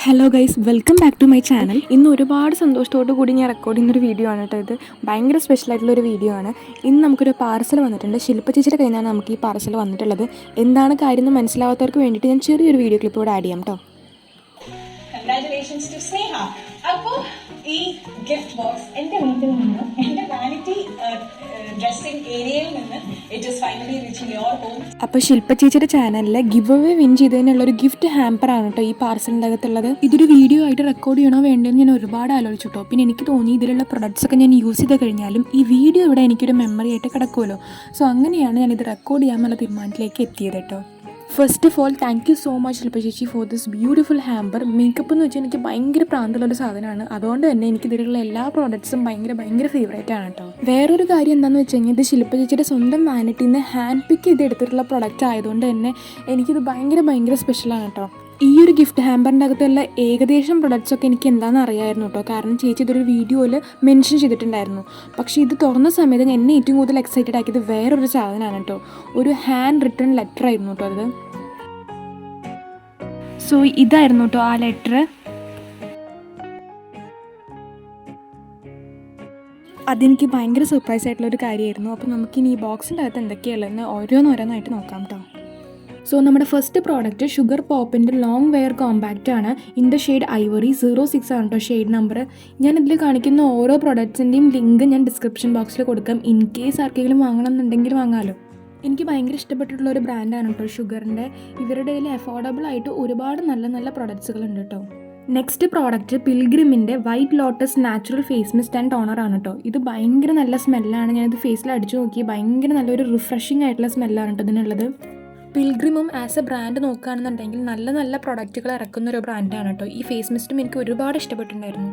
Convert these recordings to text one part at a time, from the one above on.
Hello guys, welcome back to my channel. ഇന്ന് ഒരുപാട് സന്തോഷത്തോടു കൂടി ഞാൻ റെക്കോർഡ് ചെയ്യുന്നൊരു വീഡിയോ ആണ് കേട്ടോ. ഇത് ഭയങ്കര സ്പെഷ്യലായിട്ടുള്ളൊരു വീഡിയോ ആണ്. ഇന്ന് നമുക്കൊരു പാർസൽ വന്നിട്ടുണ്ട്. ശില്പ ചേച്ചിയുടെ കയ്യിൽ നിന്നാണ് നമുക്ക് ഈ പാർസൽ വന്നിട്ടുള്ളത്. എന്താണ് കാര്യം എന്ന് മനസ്സിലാവാത്തവർക്ക് വേണ്ടിയിട്ട് ഞാൻ ചെറിയൊരു വീഡിയോ ക്ലിപ്പ് കൂടെ ആഡ് ചെയ്യാം കേട്ടോ. കൺഗ്രാറ്റുലേഷൻസ് ടു സ്നേഹ. അപ്പോൾ ഈ ഗിഫ്റ്റ് ബോക്സ് എൻ്റെ വീട്ടിൽ നിന്ന്, എൻ്റെ വാനിറ്റി ഡ്രസ്സിംഗ് ഏരിയയിൽ നിന്ന് it is finally reaching your home. അപ്പോൾ ശില്പ ചേച്ചിയുടെ ചാനലിൽ ഗിവ് അവേ വിൻ ചെയ്തതിനുള്ള ഒരു ഗിഫ്റ്റ് ഹാമ്പറാണ് കേട്ടോ ഈ പാർസലിൻ്റെ അകത്തുള്ളത്. ഇതൊരു വീഡിയോ ആയിട്ട് റെക്കോർഡ് ചെയ്യണോ വേണ്ടതെന്ന് ഞാൻ ഒരുപാട് ആലോചിച്ചു കേട്ടോ. പിന്നെ എനിക്ക് തോന്നി ഇതിലുള്ള പ്രൊഡക്ട്സ് ഒക്കെ ഞാൻ യൂസ് ചെയ്ത് കഴിഞ്ഞാലും ഈ വീഡിയോ ഇവിടെ എനിക്കൊരു മെമ്മറി ആയിട്ട് കിടക്കുമല്ലോ. സോ അങ്ങനെയാണ് ഞാനിത് റെക്കോർഡ് ചെയ്യാമെന്നുള്ള തീരുമാനത്തിലേക്ക് എത്തിയത് കേട്ടോ. First of all thank you so much Shilpa ചേച്ചി for this beautiful hamper. Makeup എന്ന് വെച്ചാൽ എനിക്ക് ഭയങ്കര പ്രാന്തമുള്ളൊരു സാധനമാണ്. അതുകൊണ്ട് തന്നെ എനിക്ക് ഇതിലുള്ള എല്ലാ പ്രോഡക്ട്സും ഭയങ്കര ഫേവറേറ്റ് ആണ് കേട്ടോ. വേറൊരു കാര്യം എന്താണെന്ന് വെച്ച് കഴിഞ്ഞാൽ ഇത് ശില്പ ചേച്ചിയുടെ സ്വന്തം വാനിറ്റിയിൽ നിന്ന് ഹാൻഡ് പിക്ക് ചെയ്ത് എടുത്തിട്ടുള്ള പ്രൊഡക്റ്റ് ആയതുകൊണ്ട് തന്നെ എനിക്കിത് ഭയങ്കര സ്പെഷ്യലാണ് കേട്ടോ. ഈ ഒരു ഗിഫ്റ്റ് ഹാമ്പറിൻ്റെ അകത്തുള്ള ഏകദേശം പ്രൊഡക്ട്സൊക്കെ എനിക്ക് എന്താണെന്ന് അറിയാമായിരുന്നു കേട്ടോ. കാരണം ചേച്ചി ഇതൊരു വീഡിയോയിൽ മെൻഷൻ ചെയ്തിട്ടുണ്ടായിരുന്നു. പക്ഷേ ഇത് തുറന്ന സമയത്ത് എന്നെ ഏറ്റവും കൂടുതൽ എക്സൈറ്റഡ് ആക്കിയത് വേറൊരു സാധനമാണ് കേട്ടോ. ഒരു ഹാൻഡ് റിട്ടൺ ലെറ്റർ ആയിരുന്നു കേട്ടോ അത്. സോ ഇതായിരുന്നു കേട്ടോ ആ ലെറ്റർ. അതെനിക്ക് ഭയങ്കര സർപ്രൈസ് ആയിട്ടുള്ളൊരു കാര്യമായിരുന്നു. അപ്പോൾ നമുക്കിനി ഈ ബോക്സിൻ്റെ അകത്ത് എന്തൊക്കെയുള്ളതെന്ന് ഓരോന്നോരോന്നായിട്ട് നോക്കാം കേട്ടോ. സോ നമ്മുടെ ഫസ്റ്റ് പ്രോഡക്റ്റ് ഷുഗർ പോപ്പിൻ്റെ ലോങ് വെയർ കോമ്പാക്റ്റ് ആണ്. ഇൻ ദ ഷെയ്ഡ് ഐവറി 06 ആണ് കേട്ടോ ഷെയ്ഡ് നമ്പർ. ഞാൻ ഇതിൽ കാണിക്കുന്ന ഓരോ പ്രോഡക്ട്സിൻ്റെയും ലിങ്ക് ഞാൻ ഡിസ്ക്രിപ്ഷൻ ബോക്സിൽ കൊടുക്കാം. ഇൻ കേസ് ആർക്കെങ്കിലും വാങ്ങണം എന്നുണ്ടെങ്കിൽ വാങ്ങാമല്ലോ. എനിക്ക് ഭയങ്കര ഇഷ്ടപ്പെട്ടിട്ടുള്ള ഒരു ബ്രാൻഡാണ് കേട്ടോ ഷുഗറിൻ്റെ. ഇവരുടെ കയ്യിൽ അഫോർഡബിൾ ആയിട്ട് ഒരുപാട് നല്ല പ്രൊഡക്ട്സുകളുണ്ട് കേട്ടോ. നെക്സ്റ്റ് പ്രോഡക്റ്റ് പിൽഗ്രിമിൻ്റെ white lotus natural face mist and toner ആണ് കേട്ടോ. ഇത് ഭയങ്കര നല്ല സ്മെല്ലാണ്. ഞാനിത് ഫേസിൽ അടിച്ചു നോക്കി. ഭയങ്കര നല്ലൊരു റിഫ്രഷിംഗ് ആയിട്ടുള്ള സ്മെല്ലാണ് കേട്ടോ ഇതിനുള്ളത്. പിൽഗ്രിമും ആസ് എ ബ്രാൻഡ് നോക്കുകയാണെന്നുണ്ടെങ്കിൽ നല്ല പ്രൊഡക്റ്റുകൾ ഇറക്കുന്ന ഒരു ബ്രാൻഡാണ് കേട്ടോ. ഈ ഫേസ് മിസ്റ്റും എനിക്ക് ഒരുപാട് ഇഷ്ടപ്പെട്ടിട്ടുണ്ടായിരുന്നു.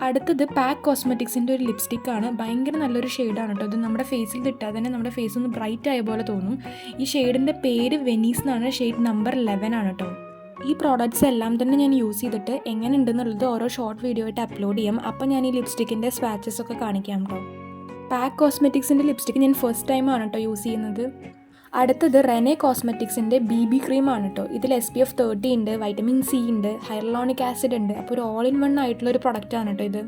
അടുത്തത് പാക്ക് കോസ്മെറ്റിക്സിൻ്റെ ഒരു ലിപ്സ്റ്റിക്കാണ്. ഭയങ്കര നല്ലൊരു ഷെയ്ഡാണ് കേട്ടോ. ഇത് നമ്മുടെ ഫേസിൽ ഇട്ടാൽ തന്നെ നമ്മുടെ ഫേസ് ഒന്ന് ബ്രൈറ്റ് ആയ പോലെ തോന്നും. ഈ ഷെയ്ഡിൻ്റെ പേര് വെനീസ് എന്നാണ്. ഷെയ്ഡ് നമ്പർ 11 ആണ് കേട്ടോ. ഈ പ്രോഡക്റ്റ്സ് എല്ലാം തന്നെ ഞാൻ യൂസ് ചെയ്തിട്ട് എങ്ങനെ ഉണ്ടെന്നുള്ളത് ഓരോ ഷോർട്ട് വീഡിയോ ആയിട്ട് അപ്ലോഡ് ചെയ്യാം. അപ്പോൾ ഞാൻ ഈ ലിപ്സ്റ്റിക്കിൻ്റെ സ്വാച്ചസ് ഒക്കെ കാണിക്കാം കേട്ടോ. പാക്ക് കോസ്മെറ്റിക്സിൻ്റെ ലിപ്സ്റ്റിക്ക് ഞാൻ ഫസ്റ്റ് ടൈമാണ് കേട്ടോ യൂസ് ചെയ്യുന്നത്. അടുത്തത് റെനെ കോസ്മെറ്റിക്സിൻ്റെ BB ക്രീമാണ് കേട്ടോ. ഇതിൽ SPF 30 ഉണ്ട്, വൈറ്റമിൻ C ഉണ്ട്, ഹൈറലോണിക് ആസിഡ് ഉണ്ട്. അപ്പോൾ ഒരു ഓൾ ഇൻ വൺ ആയിട്ടുള്ളൊരു പ്രൊഡക്റ്റാണ് കേട്ടോ ഇത്.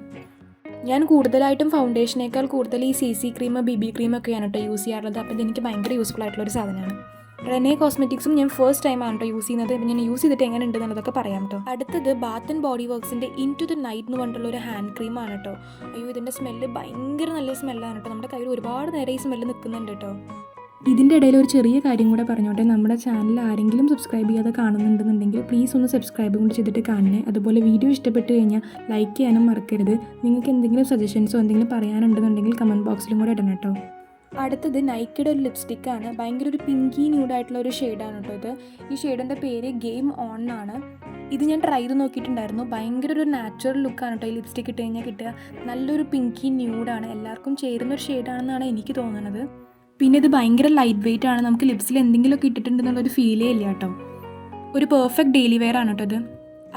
ഞാൻ കൂടുതലായിട്ടും ഫൗണ്ടേഷനേക്കാൾ കൂടുതൽ ഈ CC ക്രീം BB ക്രീമൊക്കെയാണ് കേട്ടോ യൂസ് ചെയ്യാറുള്ളത്. അപ്പോൾ ഇതെനിക്ക് ഭയങ്കര യൂസ്ഫുൾ ആയിട്ടുള്ളൊരു സാധനമാണ്. റെനെ കോസ്മെറ്റിക്സും ഞാൻ ഫസ്റ്റ് ടൈമാണ് കേട്ടോ യൂസ് ചെയ്യുന്നത്. അപ്പോൾ ഞാൻ യൂസ് ചെയ്തിട്ട് എങ്ങനെ ഉണ്ട് എന്നുള്ളതൊക്കെ പറയാം കേട്ടോ. അടുത്തത് ബാത്ത് ആൻഡ് ബോഡി വർക്ക്സിൻ്റെ ഇൻ ടു ദ നൈറ്റ് എന്ന് പറഞ്ഞിട്ടുള്ള ഒരു ഹാൻഡ് ക്രീമാണ് കേട്ടോ. അയ്യോ, ഇതിൻ്റെ സ്മെല്ല് ഭയങ്കര നല്ല സ്മെല്ലാണ് കേട്ടോ. നമ്മുടെ കയ്യിൽ ഒരുപാട് നേരം ഈ സ്മെല്ല് നിൽക്കുന്നുണ്ട് കേട്ടോ. ഇതിൻ്റെ ഇടയിൽ ഒരു ചെറിയ കാര്യം കൂടെ പറഞ്ഞോട്ടെ. നമ്മുടെ ചാനൽ ആരെങ്കിലും സബ്സ്ക്രൈബ് ചെയ്യാതെ കാണുന്നുണ്ടെന്നുണ്ടെങ്കിൽ പ്ലീസ് ഒന്ന് സബ്സ്ക്രൈബ് കൂടി ചെയ്തിട്ട് കാണണേ. അതുപോലെ വീഡിയോ ഇഷ്ടപ്പെട്ട് കഴിഞ്ഞാൽ ലൈക്ക് ചെയ്യാനും മറക്കരുത്. നിങ്ങൾക്ക് എന്തെങ്കിലും സജഷൻസോ എന്തെങ്കിലും പറയാനുണ്ടെന്നുണ്ടെങ്കിൽ കമൻറ്റ് ബോക്സിലും കൂടെ ഇടണം കേട്ടോ. അടുത്തത് നൈക്കിയുടെ ഒരു ലിപ്സ്റ്റിക്കാണ്. ഭയങ്കര ഒരു പിങ്കി ന്യൂഡായിട്ടുള്ള ഒരു ഷെയ്ഡാണ് കേട്ടോ ഇത്. ഈ ഷെയ്ഡിൻ്റെ പേര് ഗെയിം ഓൺ ആണ്. ഇത് ഞാൻ ട്രൈ ചെയ്ത് നോക്കിയിട്ടുണ്ടായിരുന്നു. ഭയങ്കര ഒരു നാച്ചുറൽ ലുക്കാണ് കേട്ടോ ഈ ലിപ്സ്റ്റിക്ക് ഇട്ട് കഴിഞ്ഞാൽ കിട്ടുക. നല്ലൊരു പിങ്കി ന്യൂഡാണ്. എല്ലാവർക്കും ചേരുന്നൊരു ഷെയ്ഡാണെന്നാണ് എനിക്ക് തോന്നുന്നത്. പിന്നെ ഇത് ഭയങ്കര ലൈറ്റ് വെയിറ്റ് ആണ്. നമുക്ക് ലിപ്സിൽ എന്തെങ്കിലുമൊക്കെ ഇട്ടിട്ടുണ്ടെന്നുള്ളൊരു ഫീലേ ഇല്ല കേട്ടോ. ഒരു പെർഫെക്റ്റ് ഡെയിലി വെയർ ആണ് കേട്ടോ ഇത്.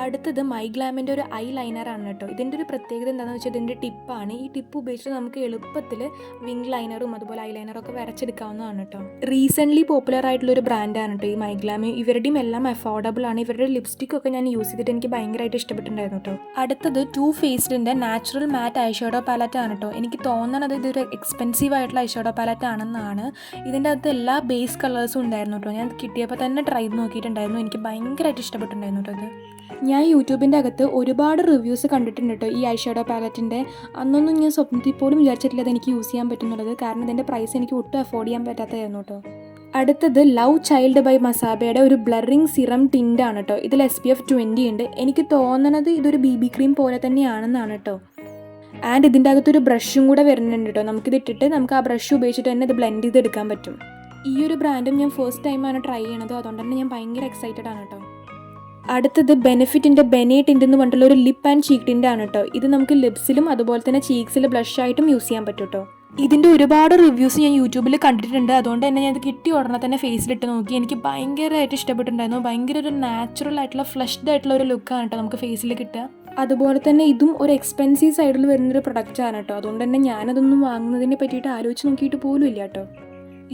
അടുത്തത് മൈഗ്ലാമിൻ്റെ ഒരു ഐ ലൈനറാണ് കേട്ടോ. ഇതിൻ്റെ ഒരു പ്രത്യേകത എന്താണെന്ന് വെച്ചാൽ ഇതിൻ്റെ ടിപ്പാണ്. ഈ ടിപ്പ് ഉപയോഗിച്ചിട്ട് നമുക്ക് എളുപ്പത്തിൽ വിങ് ലൈനറും അതുപോലെ ഐ ലൈനറൊക്കെ വരച്ചെടുക്കാവുന്നതാണ് കേട്ടോ. റീസെൻ്റ്ലി പോപ്പുലർ ആയിട്ടുള്ളൊരു ബ്രാൻഡാണ് കേട്ടോ ഈ മൈഗ്ലാമ്. ഇവരുടെയും എല്ലാം അഫോർഡബിൾ ആണ്. ഇവരുടെ ലിപ്സ്റ്റിക്കൊക്കെ ഞാൻ യൂസ് ചെയ്തിട്ട് എനിക്ക് ഭയങ്കരമായിട്ട് ഇഷ്ടപ്പെട്ടിട്ടുണ്ടായിരുന്നു കേട്ടോ. അടുത്തത് ടു ഫേസ്ഡിൻ്റെ നാച്ചുറൽ മാറ്റ് ഐഷാഡോ പാലറ്റ് ആണ് കേട്ടോ. എനിക്ക് തോന്നുന്നത് ഇതൊരു എക്സ്പെൻസീവ് ആയിട്ടുള്ള ഐഷാഡോ പാലറ്റ് ആണെന്നാണ്. ഇതിൻ്റെ അകത്ത് എല്ലാ ബേസ് കളേഴ്സും ഉണ്ടായിരുന്നു കേട്ടോ. ഞാൻ കിട്ടിയപ്പോൾ തന്നെ ട്രൈ ചെയ്ത് നോക്കിയിട്ടുണ്ടായിരുന്നു. എനിക്ക് ഭയങ്കരമായിട്ട് ഇഷ്ടപ്പെട്ടിട്ടുണ്ടായിരുന്നു കേട്ടോ ഇത്. ഞാൻ യൂട്യൂബിൻ്റെ അകത്ത് ഒരുപാട് റിവ്യൂസ് കണ്ടിട്ടുണ്ട് കേട്ടോ ഈ ഐഷാഡോ പാലറ്റിൻ്റെ. അന്നൊന്നും ഞാൻ സ്വപ്നത്തിൽ പോലും വിചാരിച്ചിട്ടില്ല അത് എനിക്ക് യൂസ് ചെയ്യാൻ പറ്റുന്നുള്ളത്. കാരണം ഇതിൻ്റെ പ്രൈസ് എനിക്ക് ഒട്ടും അഫോർഡ് ചെയ്യാൻ പറ്റാത്തതായിരുന്നു കേട്ടോ. അടുത്തത് ലവ് ചൈൽഡ് ബൈ മസാബയുടെ ഒരു ബ്ലറിങ് സിറം ടിൻ്റാണ് കേട്ടോ. ഇതിൽ SPF 20 ഉണ്ട്. എനിക്ക് തോന്നുന്നത് ഇതൊരു BB ക്രീം പോലെ തന്നെയാണെന്നാണ് കേട്ടോ. ആൻഡ് ഇതിൻ്റെ അകത്തൊരു ബ്രഷും കൂടെ വരുന്നുണ്ട് കേട്ടോ. നമുക്കിത് ഇട്ടിട്ട് നമുക്ക് ആ ബ്രഷ് ഉപയോഗിച്ചിട്ട് തന്നെ ഇത് ബ്ലെൻഡ് ചെയ്തെടുക്കാൻ പറ്റും. ഈ ഒരു ബ്രാൻഡും ഞാൻ ഫസ്റ്റ് ടൈമാണ് ട്രൈ ചെയ്യണത്. അതുകൊണ്ട് തന്നെ ഞാൻ ഭയങ്കര എക്സൈറ്റഡ് ആണ് കേട്ടോ. അടുത്തത് ബെനിഫിറ്റിൻ്റെ ബെനെ ടിൻ്റ് എന്ന് പറഞ്ഞിട്ടുള്ള ഒരു ലിപ്പ് ആൻഡ് ചീക്ക് ടിൻ്റ് ആണ് കേട്ടോ. ഇത് നമുക്ക് ലിപ്സിലും അതുപോലെ തന്നെ ചീക്സിൽ ബ്ലഷായിട്ടും യൂസ് ചെയ്യാൻ പറ്റും കേട്ടോ. ഇതിൻ്റെ ഒരുപാട് റിവ്യൂസ് ഞാൻ യൂട്യൂബിൽ കണ്ടിട്ടുണ്ട്. അതുകൊണ്ട് തന്നെ ഞാൻ ഇത് കിട്ടിയ ഉടനെ തന്നെ ഫേസിലിട്ട് നോക്കി. എനിക്ക് ഭയങ്കരമായിട്ട് ഇഷ്ടപ്പെട്ടിട്ടുണ്ടായിരുന്നു. ഭയങ്കര ഒരു നാച്ചുറൽ ആയിട്ടുള്ള ഫ്ലഷ്ഡ് ആയിട്ടുള്ള ഒരു ലുക്കാണ് കേട്ടോ നമുക്ക് ഫേസിൽ കിട്ടുക. അതുപോലെ തന്നെ ഇതും ഒരു എക്സ്പെൻസീവ് സൈഡിൽ വരുന്നൊരു പ്രൊഡക്റ്റാണ് കേട്ടോ. അതുകൊണ്ട് തന്നെ ഞാനതൊന്നും വാങ്ങുന്നതിനെ പറ്റിയിട്ട് ആലോചിച്ച് നോക്കിയിട്ട് പോലും ഇല്ല കേട്ടോ.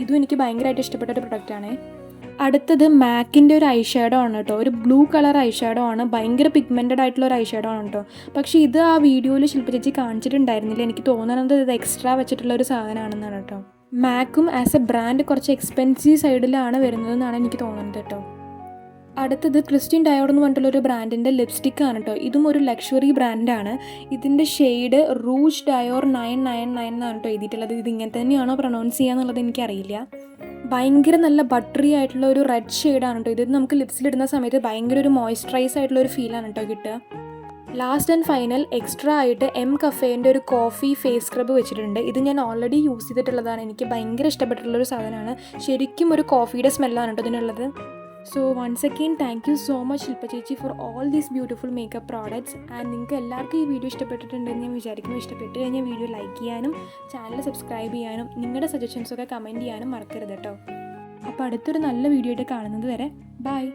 ഇതും എനിക്ക് ഭയങ്കരമായിട്ട് ഇഷ്ടപ്പെട്ട ഒരു പ്രൊഡക്റ്റാണ്. അടുത്തത് മാക്കിൻ്റെ ഒരു ഐ ഷാഡോ ആണ് കേട്ടോ. ഒരു ബ്ലൂ കളർ ഐ ഷാഡോ ആണ്. ഭയങ്കര പിഗ്മെൻറ്റഡ് ആയിട്ടുള്ള ഒരു ഐ ഷാഡോ ആണ് കേട്ടോ. പക്ഷേ ഇത് ആ വീഡിയോയിൽ ശില്പ ചേച്ചി കാണിച്ചിട്ടുണ്ടായിരുന്നില്ല. എനിക്ക് തോന്നുന്നത് ഇത് എക്സ്ട്രാ വെച്ചിട്ടുള്ള ഒരു സാധനമാണെന്നാണ് കേട്ടോ. മാക്കും ആസ് എ ബ്രാൻഡ് കുറച്ച് എക്സ്പെൻസീവ് സൈഡിലാണ് വരുന്നതെന്നാണ് എനിക്ക് തോന്നുന്നത് കേട്ടോ. അടുത്തത് ക്രിസ്റ്റ്യൻ ഡയോർ എന്ന് പറഞ്ഞിട്ടുള്ളൊരു ബ്രാൻഡിൻ്റെ ലിപ്സ്റ്റിക്കാണ് കേട്ടോ. ഇതും ഒരു ലക്ഷറി ബ്രാൻഡാണ്. ഇതിൻ്റെ ഷെയ്ഡ് റൂജ് ഡയോർ 999 എന്നാണ് കേട്ടോ എഴുതിയിട്ടുള്ളത്. ഇത് ഇങ്ങനെ തന്നെയാണോ പ്രൊനൗൺസ് ചെയ്യുക എന്നുള്ളത് എനിക്കറിയില്ല. ഭയങ്കര നല്ല ബട്ടറി ആയിട്ടുള്ള ഒരു റെഡ് ഷെയ്ഡാണ് കേട്ടോ. ഇത് നമുക്ക് ലിപ്സിലിടുന്ന സമയത്ത് ഭയങ്കര ഒരു മോയ്സ്ചറൈസ് ആയിട്ടുള്ള ഒരു ഫീലാണ് കേട്ടോ കിട്ടുക. ലാസ്റ്റ് ആൻഡ് ഫൈനൽ എക്സ്ട്രാ ആയിട്ട് എം കഫേൻ്റെ ഒരു കോഫി ഫേസ് സ്ക്രബ് വെച്ചിട്ടുണ്ട്. ഇത് ഞാൻ ഓൾറെഡി യൂസ് ചെയ്തിട്ടുള്ളതാണ്. എനിക്ക് ഭയങ്കര ഇഷ്ടപ്പെട്ടിട്ടുള്ളൊരു സാധനമാണ്. ശരിക്കും ഒരു കോഫിയുടെ സ്മെല്ലാണ് കേട്ടോ ഇതിനുള്ളത്. So once again thank you so much Shilpa ചേച്ചി for all these beautiful makeup products. And നിങ്ങൾക്ക് എല്ലാവർക്കും ഈ വീഡിയോ ഇഷ്ടപ്പെട്ടിട്ടുണ്ടെന്ന് ഞാൻ വിചാരിക്കുന്നു. ഇഷ്ടപ്പെട്ട് കഴിഞ്ഞാൽ വീഡിയോ ലൈക്ക് ചെയ്യാനും ചാനൽ സബ്സ്ക്രൈബ് ചെയ്യാനും നിങ്ങളുടെ സജഷൻസൊക്കെ കമൻറ്റ് ചെയ്യാനും മറക്കരുത് കേട്ടോ. അപ്പോൾ അടുത്തൊരു നല്ല വീഡിയോ ആയിട്ട് കാണുന്നത് വരെ ബൈ.